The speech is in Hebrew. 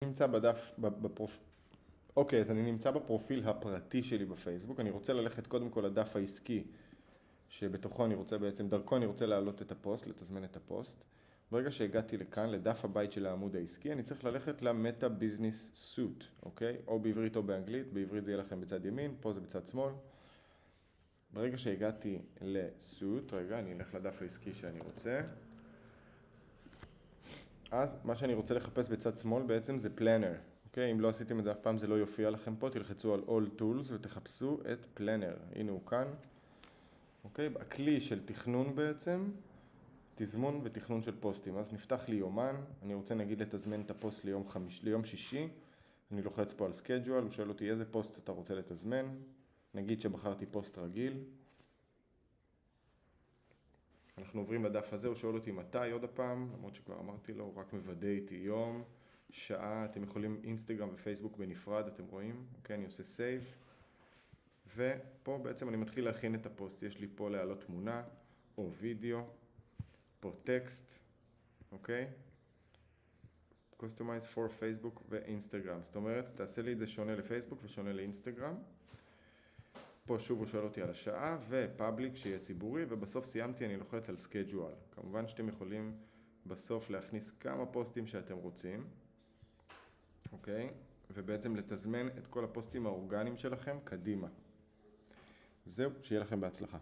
נמצא בדף, אוקיי, אז אני נמצא בפרופיל הפרטי שלי בפייסבוק. אני רוצה ללכת קודם כל לדף העסקי, שבתוכו אני רוצה בעצם, דרכו אני רוצה להעלות את הפוסט, לתזמן את הפוסט. ברגע שהגעתי לכאן, לדף הבית של העמוד העסקי, אני צריך ללכת למטה ביזנס סוט, אוקיי? או בעברית או באנגלית. בעברית זה יהיה לכם בצד ימין, פה זה בצד שמאל. ברגע שהגעתי לסוט, רגע, אני אלך לדף העסקי שאני רוצה. אז מה שאני רוצה לחפש בצד שמאל בעצם זה פלנר. אוקיי? אם לא עשיתם את זה אף פעם זה לא יופיע לכם פה, תלחצו על All Tools ותחפשו את פלנר. הנה הוא כאן. אוקיי? הכלי של תכנון בעצם, תזמון ותכנון של פוסטים. אז נפתח לי יומן, אני רוצה נגיד לתזמן את הפוסט ליום שישי. אני לוחץ פה על Schedule, הוא שואל אותי איזה פוסט אתה רוצה לתזמן. נגיד שבחרתי פוסט רגיל. אנחנו עוברים לדף הזה, הוא שואל אותי מתי עוד הפעם, למרות שכבר אמרתי לו, הוא רק מוודא איתי יום, שעה, אתם יכולים אינסטגרם ופייסבוק בנפרד, אתם רואים? אוקיי, אני עושה סייב. ופה בעצם אני מתחיל להכין את הפוסט, יש לי פה להעלות תמונה או וידאו, פה טקסט, אוקיי? Customize for Facebook ואינסטגרם, זאת אומרת, תעשה לי את זה שונה לפייסבוק ושונה לאינסטגרם. פה שוב הוא שואל אותי על השעה ופאבליק שיהיה ציבורי, ובסוף סיימתי אני לוחץ על Schedule. כמובן שאתם יכולים בסוף להכניס כמה פוסטים שאתם רוצים, אוקיי? ובעצם לתזמן את כל הפוסטים האורגניים שלכם קדימה. זהו, שיהיה לכם בהצלחה.